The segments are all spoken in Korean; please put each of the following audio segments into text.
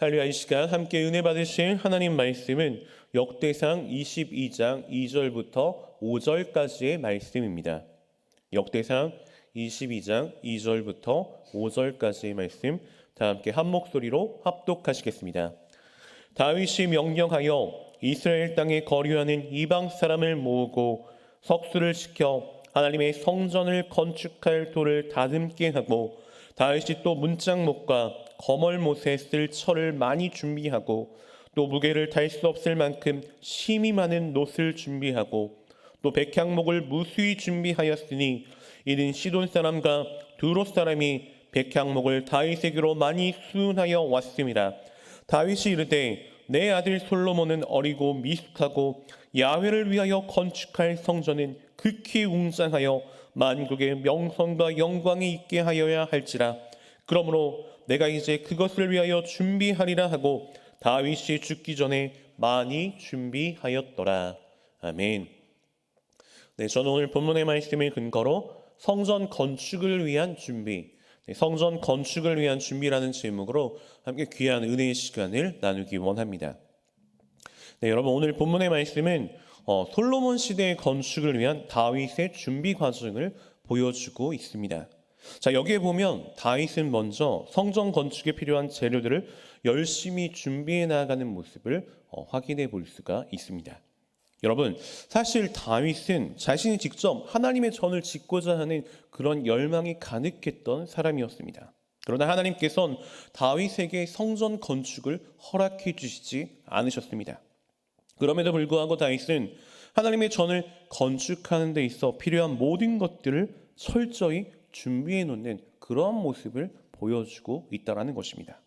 할렐루야. 이 시간 함께 은혜 받으실 하나님 말씀은 역대상 22장 2절부터 5절까지의 말씀입니다. 역대상 22장 2절부터 5절까지의 말씀 다 함께 한 목소리로 합독하시겠습니다. 다윗이 명령하여 이스라엘 땅에 거류하는 이방 사람을 모으고 석수를 시켜 하나님의 성전을 건축할 돌을 다듬게 하고, 다윗이 또 문짝목과 거멀못에 쓸 철을 많이 준비하고, 또 무게를 달 수 없을 만큼 심이 많은 놋을 준비하고, 또 백향목을 무수히 준비하였으니 이는 시돈 사람과 두롯 사람이 백향목을 다윗에게로 많이 수운하여 왔습니다. 다윗이 이르되 내 아들 솔로몬은 어리고 미숙하고 야훼를 위하여 건축할 성전은 극히 웅장하여 만국의 명성과 영광이 있게 하여야 할지라. 그러므로 내가 이제 그것을 위하여 준비하리라 하고 다윗이 죽기 전에 많이 준비하였더라. 아멘. 네, 저는 오늘 본문의 말씀을 근거로 성전 건축을 위한 준비, 성전 건축을 위한 준비라는 제목으로 함께 귀한 은혜의 시간을 나누기 원합니다. 네, 여러분, 오늘 본문의 말씀은 솔로몬 시대의 건축을 위한 다윗의 준비 과정을 보여주고 있습니다. 자, 여기에 보면 다윗은 먼저 성전 건축에 필요한 재료들을 열심히 준비해 나가는 모습을 확인해 볼 수가 있습니다. 여러분, 사실 다윗은 자신이 직접 하나님의 전을 짓고자 하는 그런 열망이 가득했던 사람이었습니다. 그러나 하나님께서는 다윗에게 성전 건축을 허락해 주시지 않으셨습니다. 그럼에도 불구하고 다윗은 하나님의 전을 건축하는 데 있어 필요한 모든 것들을 철저히 준비해 놓는 그러한 모습을 보여주고 있다는 것입니다.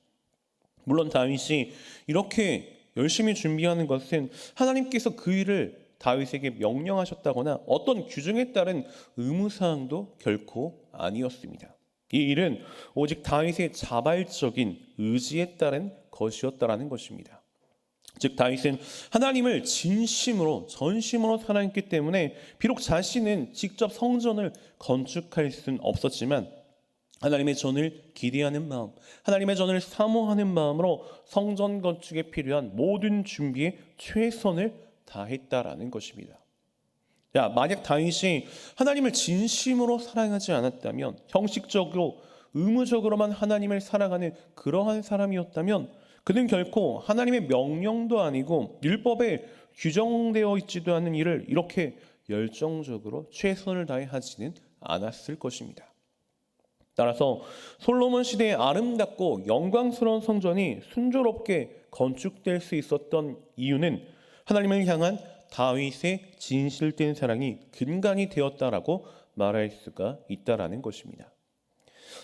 물론 다윗이 이렇게 열심히 준비하는 것은 하나님께서 그 일을 다윗에게 명령하셨다거나 어떤 규정에 따른 의무사항도 결코 아니었습니다. 이 일은 오직 다윗의 자발적인 의지에 따른 것이었다는 것입니다. 즉, 다윗은 하나님을 진심으로 전심으로 사랑했기 때문에 비록 자신은 직접 성전을 건축할 수는 없었지만 하나님의 전을 기대하는 마음, 하나님의 전을 사모하는 마음으로 성전 건축에 필요한 모든 준비에 최선을 다했다라는 것입니다. 만약 다윗이 하나님을 진심으로 사랑하지 않았다면, 형식적으로 의무적으로만 하나님을 사랑하는 그러한 사람이었다면 그는 결코 하나님의 명령도 아니고 율법에 규정되어 있지도 않은 일을 이렇게 열정적으로 최선을 다해 하지는 않았을 것입니다. 따라서 솔로몬 시대의 아름답고 영광스러운 성전이 순조롭게 건축될 수 있었던 이유는 하나님을 향한 다윗의 진실된 사랑이 근간이 되었다라고 말할 수가 있다라는 것입니다.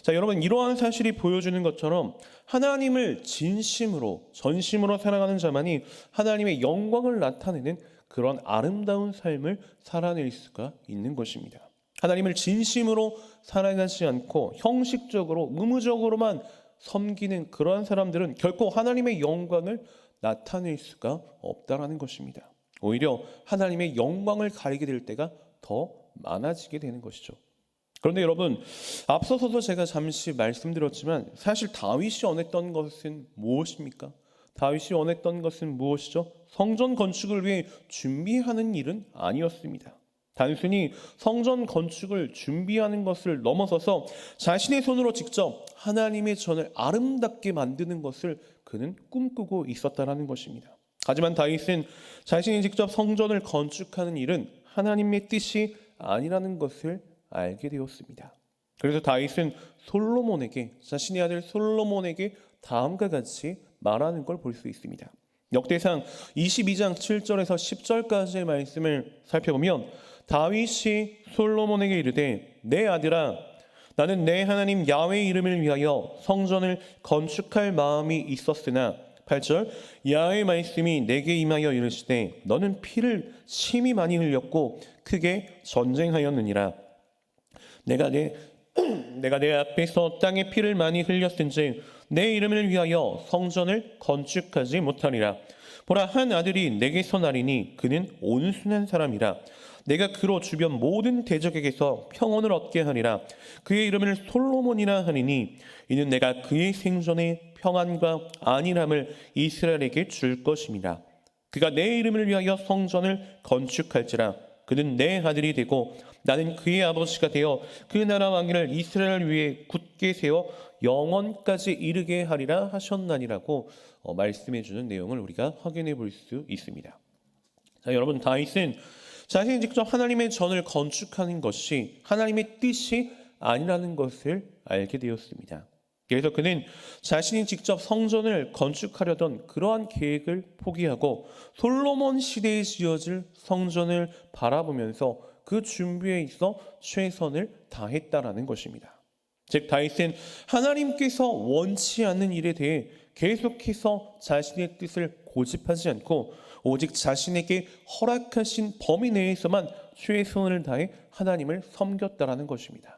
자, 여러분, 이러한 사실이 보여주는 것처럼 하나님을 진심으로 전심으로 사랑하는 자만이 하나님의 영광을 나타내는 그런 아름다운 삶을 살아낼 수가 있는 것입니다. 하나님을 진심으로 사랑하지 않고 형식적으로 의무적으로만 섬기는 그러한 사람들은 결코 하나님의 영광을 나타낼 수가 없다라는 것입니다. 오히려 하나님의 영광을 가리게 될 때가 더 많아지게 되는 것이죠. 그런데 여러분, 앞서서도 제가 잠시 말씀드렸지만 사실 다윗이 원했던 것은 무엇입니까? 다윗이 원했던 것은 무엇이죠? 성전 건축을 위해 준비하는 일은 아니었습니다. 단순히 성전 건축을 준비하는 것을 넘어서서 자신의 손으로 직접 하나님의 전을 아름답게 만드는 것을 그는 꿈꾸고 있었다는 것입니다. 하지만 다윗은 자신이 직접 성전을 건축하는 일은 하나님의 뜻이 아니라는 것을 알게 되었습니다. 그래서 다윗은 자신의 아들 솔로몬에게 다음과 같이 말하는 걸 볼 수 있습니다. 역대상 22장 7절에서 10절까지의 말씀을 살펴보면 다윗이 솔로몬에게 이르되 내 아들아, 나는 내 하나님 야훼의 이름을 위하여 성전을 건축할 마음이 있었으나 8절 야훼의 말씀이 내게 임하여 이르시되 너는 피를 심히 많이 흘렸고 크게 전쟁하였느니라. 내가 내 앞에서 땅에 피를 많이 흘렸은즉 내 이름을 위하여 성전을 건축하지 못하리라. 보라, 한 아들이 내게서 나리니 그는 온순한 사람이라. 내가 그로 주변 모든 대적에게서 평온을 얻게 하리라. 그의 이름을 솔로몬이라 하리니 이는 내가 그의 생전에 평안과 안일함을 이스라엘에게 줄 것입니다. 그가 내 이름을 위하여 성전을 건축할지라. 그는 내 아들이 되고 나는 그의 아버지가 되어 그 나라 왕위를 이스라엘 위에 굳게 세워 영원까지 이르게 하리라 하셨나니라고 말씀해 주는 내용을 우리가 확인해 볼 수 있습니다. 자, 여러분, 다윗은 자신이 직접 하나님의 전을 건축하는 것이 하나님의 뜻이 아니라는 것을 알게 되었습니다. 그래서 그는 자신이 직접 성전을 건축하려던 그러한 계획을 포기하고 솔로몬 시대에 지어질 성전을 바라보면서 그 준비에 있어 최선을 다했다라는 것입니다. 즉, 다윗은 하나님께서 원치 않는 일에 대해 계속해서 자신의 뜻을 고집하지 않고 오직 자신에게 허락하신 범위 내에서만 최선을 다해 하나님을 섬겼다라는 것입니다.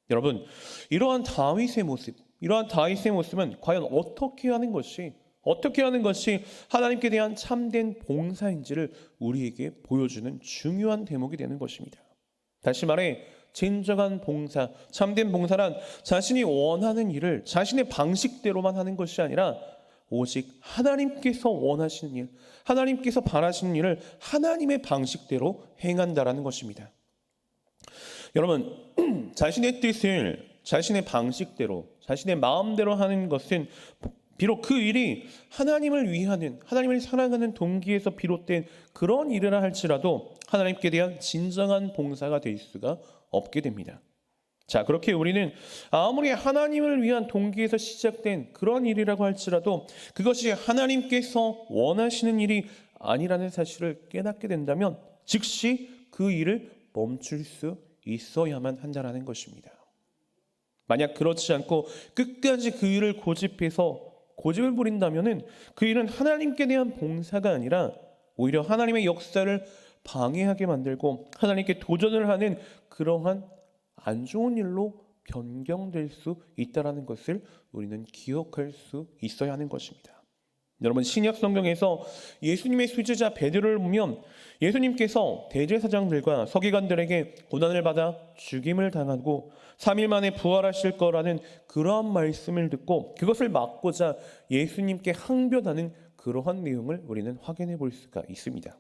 여러분, 이러한 다윗의 모습은 과연 어떻게 하는 것이 하나님께 대한 참된 봉사인지를 우리에게 보여주는 중요한 대목이 되는 것입니다. 다시 말해, 진정한 봉사, 참된 봉사란 자신이 원하는 일을 자신의 방식대로만 하는 것이 아니라 오직 하나님께서 원하시는 일, 하나님께서 바라시는 일을 하나님의 방식대로 행한다라는 것입니다. 여러분, 자신의 뜻을 자신의 방식대로, 자신의 마음대로 하는 것은 비록 그 일이 하나님을 위하는, 하나님을 사랑하는 동기에서 비롯된 그런 일이라 할지라도 하나님께 대한 진정한 봉사가 될 수가 없게 됩니다. 자, 그렇게 우리는 아무리 하나님을 위한 동기에서 시작된 그런 일이라고 할지라도 그것이 하나님께서 원하시는 일이 아니라는 사실을 깨닫게 된다면 즉시 그 일을 멈출 수 있어야만 한다는 것입니다. 만약 그렇지 않고 끝까지 그 일을 고집을 부린다면 그 일은 하나님께 대한 봉사가 아니라 오히려 하나님의 역사를 방해하게 만들고 하나님께 도전을 하는 그러한 안 좋은 일로 변경될 수 있다는 것을 우리는 기억할 수 있어야 하는 것입니다. 여러분, 신약 성경에서 예수님의 수제자 베드로를 보면 예수님께서 대제사장들과 서기관들에게 고난을 받아 죽임을 당하고 3일 만에 부활하실 거라는 그러한 말씀을 듣고 그것을 막고자 예수님께 항변하는 그러한 내용을 우리는 확인해 볼 수가 있습니다.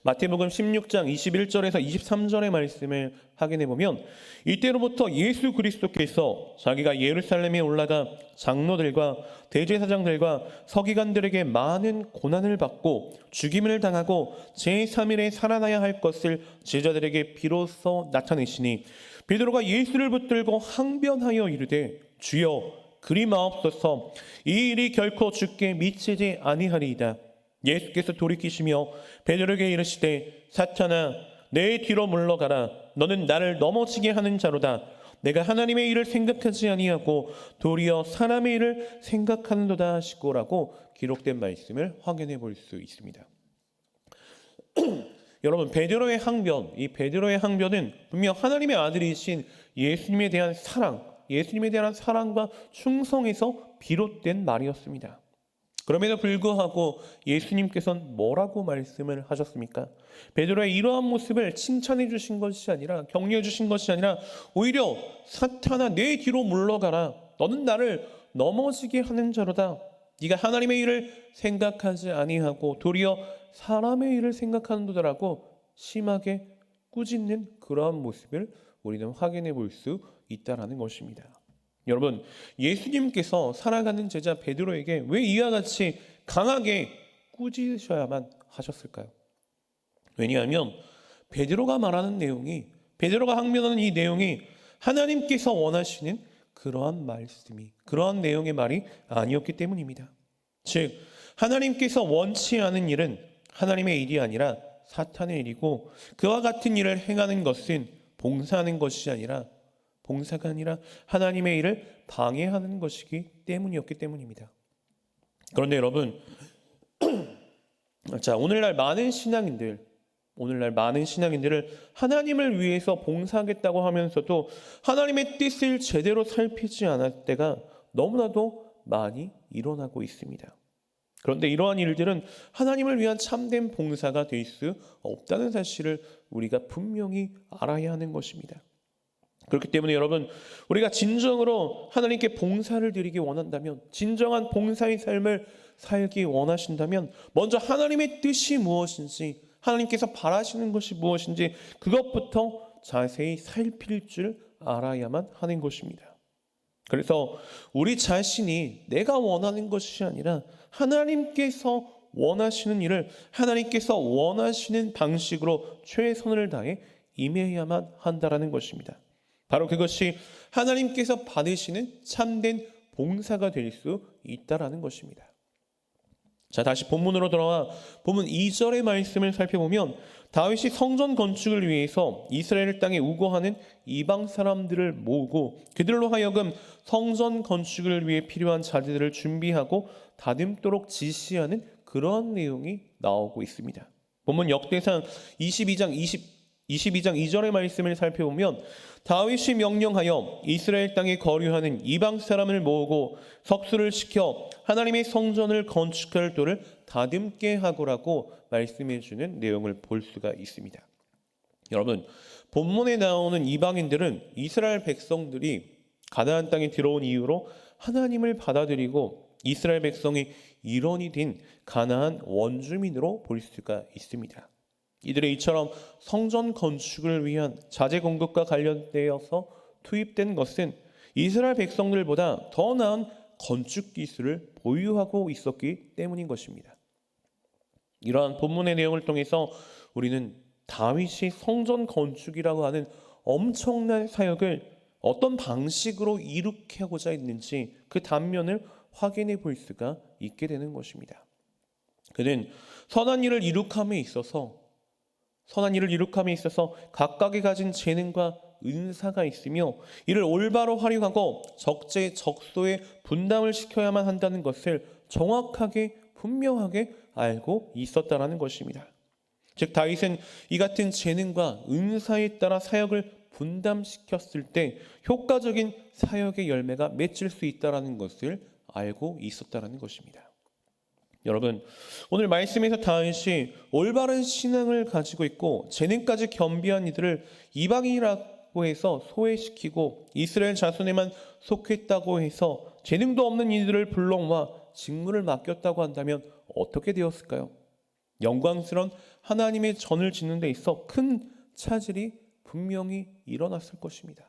마태복음 16장 21절에서 23절의 말씀을 확인해 보면 이때로부터 예수 그리스도께서 자기가 예루살렘에 올라가 장로들과 대제사장들과 서기관들에게 많은 고난을 받고 죽임을 당하고 제3일에 살아나야 할 것을 제자들에게 비로소 나타내시니 베드로가 예수를 붙들고 항변하여 이르되 주여 그리 마옵소서 이 일이 결코 주께 미치지 아니하리이다. 예수께서 돌이키시며 베드로에게 이르시되 사탄아 내 뒤로 물러가라. 너는 나를 넘어지게 하는 자로다. 내가 하나님의 일을 생각하지 아니하고 도리어 사람의 일을 생각하는도다 하시고라고 기록된 말씀을 확인해 볼 수 있습니다. 여러분, 베드로의 항변은 분명 하나님의 아들이신 예수님에 대한 사랑과 충성에서 비롯된 말이었습니다. 그럼에도 불구하고 예수님께서는 뭐라고 말씀을 하셨습니까? 베드로의 이러한 모습을 칭찬해 주신 것이 아니라 격려해 주신 것이 아니라 오히려 사탄아 내 뒤로 물러가라. 너는 나를 넘어지게 하는 자로다. 네가 하나님의 일을 생각하지 아니하고 도리어 사람의 일을 생각하는도다라고 심하게 꾸짖는 그러한 모습을 우리는 확인해 볼 수 있다라는 것입니다. 여러분, 예수님께서 살아가는 제자 베드로에게 왜 이와 같이 강하게 꾸짖으셔야만 하셨을까요? 왜냐하면 베드로가 항변하는 이 내용이 하나님께서 원하시는 그러한 내용의 말이 아니었기 때문입니다. 즉, 하나님께서 원치 않은 일은 하나님의 일이 아니라 사탄의 일이고 그와 같은 일을 행하는 것은 봉사가 아니라 하나님의 일을 방해하는 것이기 때문이었기 때문입니다. 그런데 여러분, 자, 오늘날 많은 신앙인들을 하나님을 위해서 봉사하겠다고 하면서도 하나님의 뜻을 제대로 살피지 않을 때가 너무나도 많이 일어나고 있습니다. 그런데 이러한 일들은 하나님을 위한 참된 봉사가 될 수 없다는 사실을 우리가 분명히 알아야 하는 것입니다. 그렇기 때문에 여러분, 우리가 진정으로 하나님께 봉사를 드리기 원한다면, 진정한 봉사의 삶을 살기 원하신다면 먼저 하나님의 뜻이 무엇인지, 하나님께서 바라시는 것이 무엇인지 그것부터 자세히 살필 줄 알아야만 하는 것입니다. 그래서 우리 자신이 내가 원하는 것이 아니라 하나님께서 원하시는 일을 하나님께서 원하시는 방식으로 최선을 다해 임해야만 한다라는 것입니다. 바로 그것이 하나님께서 받으시는 참된 봉사가 될 수 있다라는 것입니다. 자, 다시 본문으로 돌아와 본문 2절의 말씀을 살펴보면 다윗이 성전 건축을 위해서 이스라엘 땅에 우거하는 이방 사람들을 모으고 그들로 하여금 성전 건축을 위해 필요한 자재들을 준비하고 다듬도록 지시하는 그런 내용이 나오고 있습니다. 본문 역대상 22장 2절의 말씀을 살펴보면 다윗이 명령하여 이스라엘 땅에 거류하는 이방 사람을 모으고 석수를 시켜 하나님의 성전을 건축할 도를 다듬게 하고라고 말씀해 주는 내용을 볼 수가 있습니다. 여러분, 본문에 나오는 이방인들은 이스라엘 백성들이 가나안 땅에 들어온 이후로 하나님을 받아들이고 이스라엘 백성의 일원이 된 가나안 원주민으로 볼 수가 있습니다. 이들의 이처럼 성전 건축을 위한 자재 공급과 관련되어서 투입된 것은 이스라엘 백성들보다 더 나은 건축 기술을 보유하고 있었기 때문인 것입니다. 이러한 본문의 내용을 통해서 우리는 다윗이 성전 건축이라고 하는 엄청난 사역을 어떤 방식으로 이룩하고자 했는지 그 단면을 확인해 볼 수가 있게 되는 것입니다. 그는 선한 일을 이룩함에 있어서 각각이 가진 재능과 은사가 있으며 이를 올바로 활용하고 적재적소에 분담을 시켜야만 한다는 것을 정확하게 분명하게 알고 있었다라는 것입니다. 즉 다윗은 이 같은 재능과 은사에 따라 사역을 분담시켰을 때 효과적인 사역의 열매가 맺힐 수 있다라는 것을 알고 있었다라는 것입니다. 여러분, 오늘 말씀에서 다윗이 올바른 신앙을 가지고 있고 재능까지 겸비한 이들을 이방인이라고 해서 소외시키고 이스라엘 자손에만 속했다고 해서 재능도 없는 이들을 불러와 직무를 맡겼다고 한다면 어떻게 되었을까요? 영광스러운 하나님의 전을 짓는 데 있어 큰 차질이 분명히 일어났을 것입니다.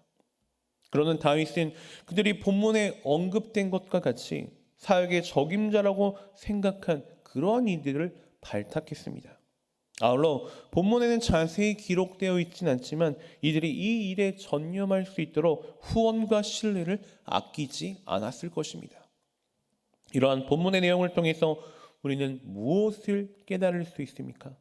그러는 다윗은 그들이 본문에 언급된 것과 같이 사역의 적임자라고 생각한 그러한 이들을 발탁했습니다. 아울러 본문에는 자세히 기록되어 있지는 않지만 이들이 이 일에 전념할 수 있도록 후원과 신뢰를 아끼지 않았을 것입니다. 이러한 본문의 내용을 통해서 우리는 무엇을 깨달을 수 있습니까?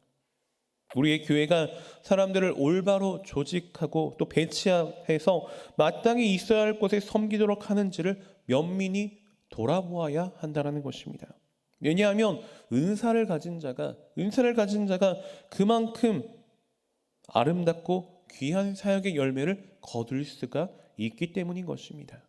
우리의 교회가 사람들을 올바로 조직하고 또 배치해서 마땅히 있어야 할 곳에 섬기도록 하는지를 면밀히 돌아보아야 한다는 것입니다. 왜냐하면 은사를 가진 자가 그만큼 아름답고 귀한 사역의 열매를 거둘 수가 있기 때문인 것입니다.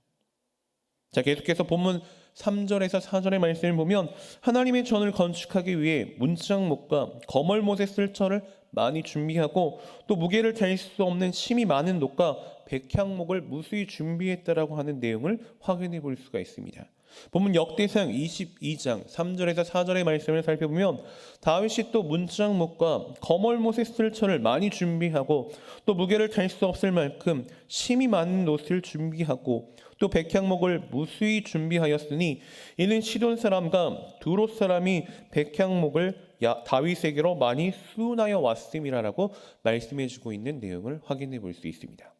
자, 계속해서 본문 3절에서 4절의 말씀을 보면 하나님의 전을 건축하기 위해 문장목과 거멀못에 쓸 철을 많이 준비하고 또 무게를 댈 수 없는 심이 많은 놋과 백향목을 무수히 준비했다라고 하는 내용을 확인해 볼 수가 있습니다. 본문 역대상 22장 3절에서 4절의 말씀을 살펴보면 다윗이 또 문장목과 거멀못에 쓸 철을 많이 준비하고 또 무게를 댈 수 없을 만큼 심이 많은 놋을 준비하고 또 백향목을 무수히 준비하였으니 이는 시돈 사람과 두롯 사람이 백향목을 다윗에게로 많이 수운하여 왔음이라고 말씀해주고 있는 내용을 확인해 볼 수 있습니다.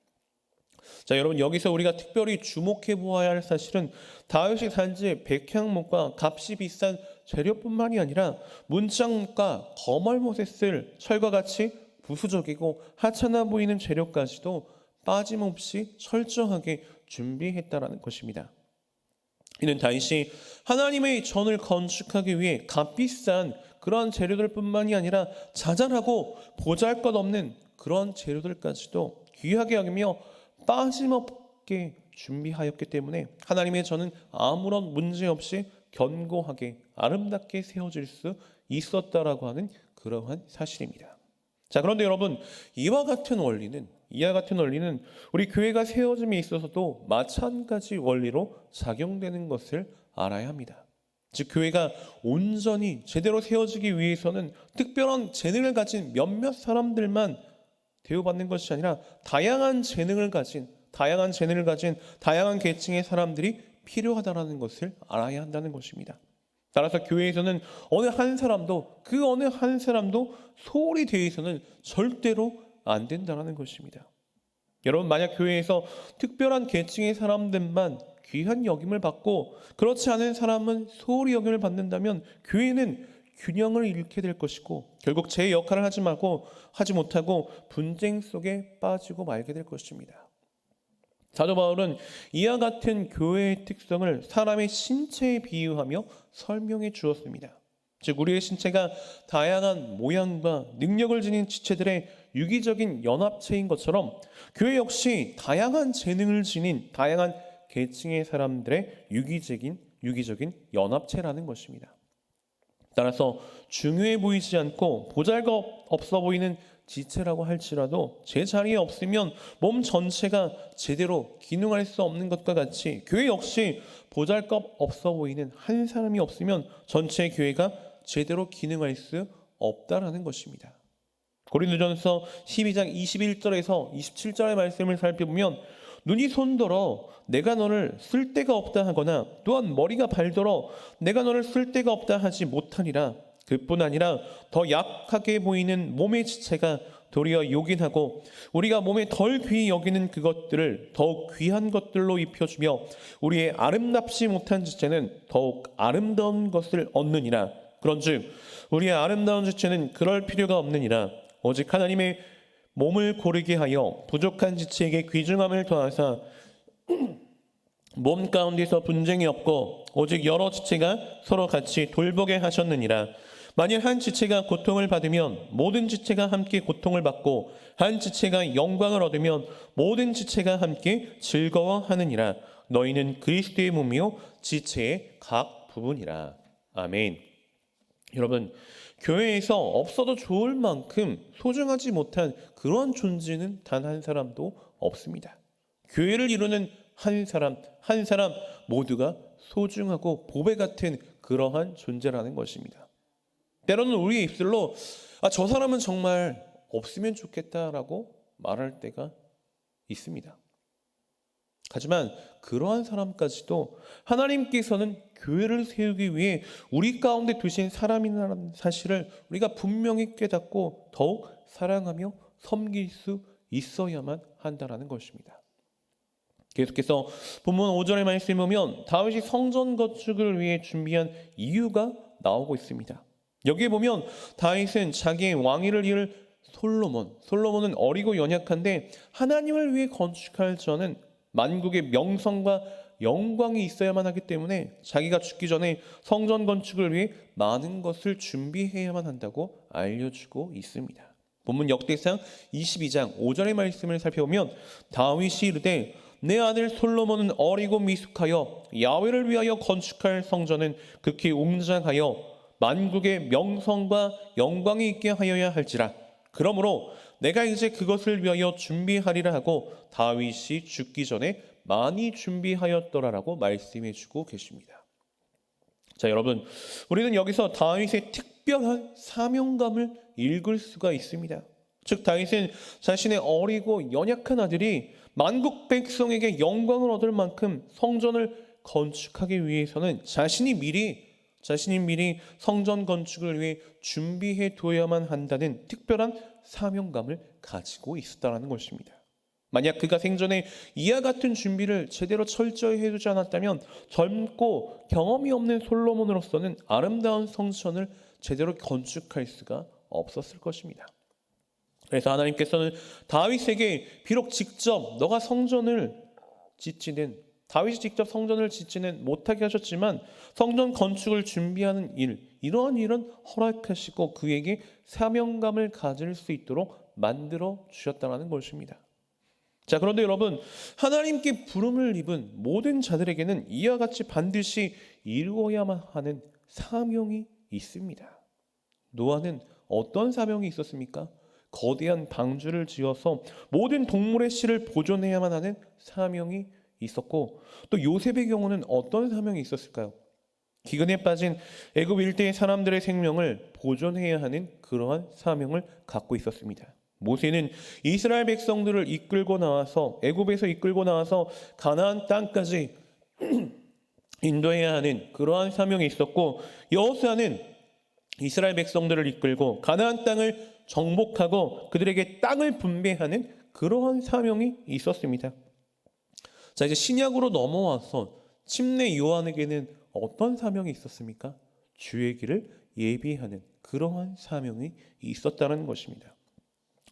자, 여러분, 여기서 우리가 특별히 주목해 보아야 할 사실은 다윗이 단지 백향목과 값이 비싼 재료뿐만이 아니라 문장목과 거멀못에 쓸 철과 같이 부수적이고 하찮아 보이는 재료까지도 빠짐없이 철저하게 준비했다라는 것입니다. 이는 다윗이 하나님의 전을 건축하기 위해 값비싼 그러한 재료들뿐만이 아니라 자잘하고 보잘것없는 그런 재료들까지도 귀하게 여기며 빠짐없게 준비하였기 때문에 하나님의 전은 아무런 문제 없이 견고하게 아름답게 세워질 수 있었다라고 하는 그러한 사실입니다. 자, 그런데 여러분, 이와 같은 원리는 이와 같은 원리는 우리 교회가 세워짐에 있어서도 마찬가지 원리로 작용되는 것을 알아야 합니다. 즉 교회가 온전히 제대로 세워지기 위해서는 특별한 재능을 가진 몇몇 사람들만 대우받는 것이 아니라 다양한 재능을 가진 다양한 계층의 사람들이 필요하다는 것을 알아야 한다는 것입니다. 따라서 교회에서는 어느 한 사람도 소홀히 대해서는 절대로 안 된다는 것입니다. 여러분, 만약 교회에서 특별한 계층의 사람들만 귀한 여김을 받고 그렇지 않은 사람은 소홀히 여김을 받는다면 교회는 균형을 잃게 될 것이고 결국 제 역할을 하지 못하고 분쟁 속에 빠지고 말게 될 것입니다. 사도 바울은 이와 같은 교회의 특성을 사람의 신체에 비유하며 설명해 주었습니다. 즉 우리의 신체가 다양한 모양과 능력을 지닌 지체들의 유기적인 연합체인 것처럼 교회 역시 다양한 재능을 지닌 다양한 계층의 사람들의 유기적인 연합체라는 것입니다. 따라서 중요해 보이지 않고 보잘것없어 보이는 지체라고 할지라도 제 자리에 없으면 몸 전체가 제대로 기능할 수 없는 것과 같이 교회 역시 보잘것없어 보이는 한 사람이 없으면 전체 교회가 제대로 기능할 수 없다라는 것입니다. 고린도전서 12장 21절에서 27절의 말씀을 살펴보면 눈이 손더러 내가 너를 쓸데가 없다 하거나 또한 머리가 발더러 내가 너를 쓸데가 없다 하지 못하니라. 그뿐 아니라 더 약하게 보이는 몸의 지체가 도리어 요긴하고 우리가 몸에 덜 귀히 여기는 그것들을 더욱 귀한 것들로 입혀주며 우리의 아름답지 못한 지체는 더욱 아름다운 것을 얻느니라. 그런즉 우리의 아름다운 지체는 그럴 필요가 없느니라. 오직 하나님의 몸을 고르게 하여 부족한 지체에게 귀중함을 더하사 몸 가운데서 분쟁이 없고 오직 여러 지체가 서로 같이 돌보게 하셨느니라. 만일 한 지체가 고통을 받으면 모든 지체가 함께 고통을 받고 한 지체가 영광을 얻으면 모든 지체가 함께 즐거워하느니라. 너희는 그리스도의 몸이요 지체의 각 부분이라. 아멘. 여러분, 교회에서 없어도 좋을 만큼 소중하지 못한 그런 존재는 단 한 사람도 없습니다. 교회를 이루는 한 사람 모두가 소중하고 보배 같은 그러한 존재라는 것입니다. 때로는 우리의 입술로 저 사람은 정말 없으면 좋겠다라고 말할 때가 있습니다. 하지만 그러한 사람까지도 하나님께서는 교회를 세우기 위해 우리 가운데 두신 사람이라는 사실을 우리가 분명히 깨닫고 더욱 사랑하며 섬길 수 있어야만 한다는 것입니다. 계속해서 본문 5절의 말씀을 보면 다윗이 성전 건축을 위해 준비한 이유가 나오고 있습니다. 여기에 보면 다윗은 자기의 왕위를 이을 솔로몬은 어리고 연약한데 하나님을 위해 건축할 저는 만국의 명성과 영광이 있어야만 하기 때문에 자기가 죽기 전에 성전 건축을 위해 많은 것을 준비해야만 한다고 알려주고 있습니다. 본문 역대상 22장 5절의 말씀을 살펴보면 다윗이 이르되 내 아들 솔로몬은 어리고 미숙하여 야훼를 위하여 건축할 성전은 극히 웅장하여 만국의 명성과 영광이 있게 하여야 할지라. 그러므로 내가 이제 그것을 위하여 준비하리라 하고 다윗이 죽기 전에 많이 준비하였더라라고 말씀해 주고 계십니다. 자, 여러분, 우리는 여기서 다윗의 특별한 사명감을 읽을 수가 있습니다. 즉 다윗은 자신의 어리고 연약한 아들이 만국 백성에게 영광을 얻을 만큼 성전을 건축하기 위해서는 자신이 미리 성전 건축을 위해 준비해 두어야만 한다는 특별한 사명감을 가지고 있었다는 것입니다. 만약 그가 생전에 이와 같은 준비를 제대로 철저히 해두지 않았다면 젊고 경험이 없는 솔로몬으로서는 아름다운 성전을 제대로 건축할 수가 없었을 것입니다. 그래서 하나님께서는 다윗에게 비록 다윗이 직접 성전을 짓지는 못하게 하셨지만 성전 건축을 준비하는 이러한 일은 허락하시고 그에게 사명감을 가질 수 있도록 만들어 주셨다는 것입니다. 자, 그런데 여러분, 하나님께 부름을 입은 모든 자들에게는 이와 같이 반드시 이루어야만 하는 사명이 있습니다. 노아는 어떤 사명이 있었습니까? 거대한 방주를 지어서 모든 동물의 씨를 보존해야만 하는 사명이 있었고, 또 요셉의 경우는 어떤 사명이 있었을까요? 기근에 빠진 애굽 일대의 사람들의 생명을 보존해야 하는 그러한 사명을 갖고 있었습니다. 모세는 이스라엘 백성들을 이끌고 나와서 애굽에서 이끌고 나와서 가나안 땅까지 인도해야 하는 그러한 사명이 있었고, 여호수아는 이스라엘 백성들을 이끌고 가나안 땅을 정복하고 그들에게 땅을 분배하는 그러한 사명이 있었습니다. 자, 이제 신약으로 넘어와서 침례 요한에게는 어떤 사명이 있었습니까? 주의 길을 예비하는 그러한 사명이 있었다는 것입니다.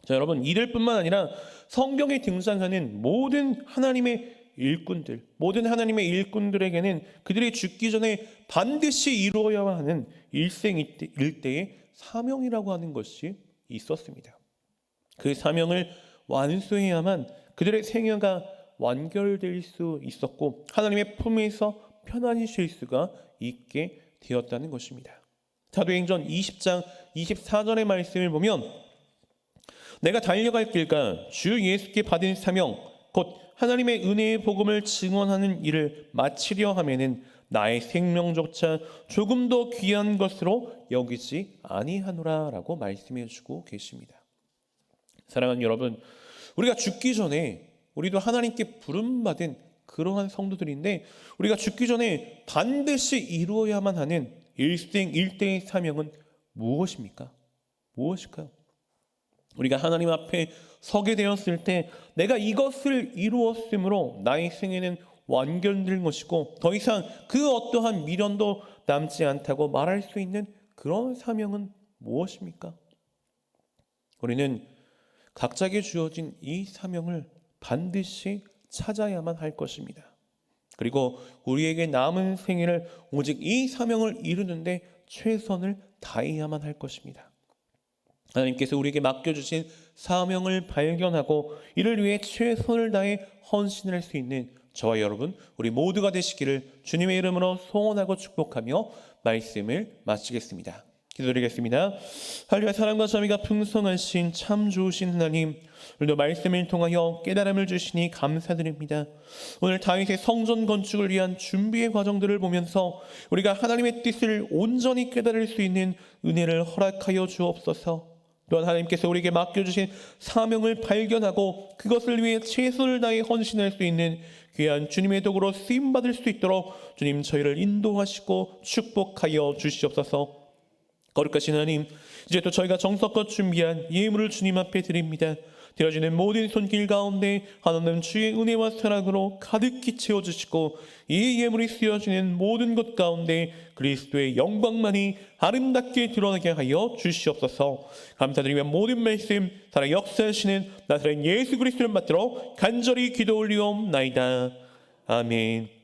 자, 여러분, 이들뿐만 아니라 성경에 등장하는 모든 하나님의 일꾼들에게는 그들이 죽기 전에 반드시 이루어야만 하는 일생일대의 사명이라고 하는 것이 있었습니다. 그 사명을 완수해야만 그들의 생애가 완결될 수 있었고 하나님의 품에서 편안히 쉴 수가 있게 되었다는 것입니다. 사도행전 20장 24절의 말씀을 보면, 내가 달려갈 길과 주 예수께 받은 사명 곧 하나님의 은혜의 복음을 증언하는 일을 마치려 하면은 나의 생명조차 조금 더 귀한 것으로 여기지 아니하노라라고 말씀해 주고 계십니다. 사랑하는 여러분, 우리가 죽기 전에 우리도 하나님께 부름받은 그러한 성도들인데, 우리가 죽기 전에 반드시 이루어야만 하는 일생일대의 사명은 무엇입니까? 무엇일까요? 우리가 하나님 앞에 서게 되었을 때 내가 이것을 이루었으므로 나의 생애는 완결된 것이고 더 이상 그 어떠한 미련도 남지 않다고 말할 수 있는 그런 사명은 무엇입니까? 우리는 각자에게 주어진 이 사명을 반드시 찾아야만 할 것입니다. 그리고 우리에게 남은 생애를 오직 이 사명을 이루는데 최선을 다해야만 할 것입니다. 하나님께서 우리에게 맡겨주신 사명을 발견하고 이를 위해 최선을 다해 헌신할 수 있는 저와 여러분, 우리 모두가 되시기를 주님의 이름으로 소원하고 축복하며 말씀을 마치겠습니다. 기도드리겠습니다. 할렐루야. 사랑과 자비가 풍성하신 참 좋으신 하나님, 오늘도 말씀을 통하여 깨달음을 주시니 감사드립니다. 오늘 다윗의 성전 건축을 위한 준비의 과정들을 보면서 우리가 하나님의 뜻을 온전히 깨달을 수 있는 은혜를 허락하여 주옵소서. 또한 하나님께서 우리에게 맡겨주신 사명을 발견하고 그것을 위해 최선을 다해 헌신할 수 있는 귀한 주님의 도구로 쓰임받을 수 있도록 주님 저희를 인도하시고 축복하여 주시옵소서. 거룩하신 하나님, 이제 또 저희가 정성껏 준비한 예물을 주님 앞에 드립니다. 드려지는 모든 손길 가운데 하나님 주의 은혜와 사랑으로 가득히 채워주시고 이 예물이 쓰여지는 모든 것 가운데 그리스도의 영광만이 아름답게 드러나게 하여 주시옵소서. 감사드리며 모든 말씀 살아 역사하시는 나사렛 예수 그리스도를 받들어 간절히 기도 올리옵나이다. 아멘.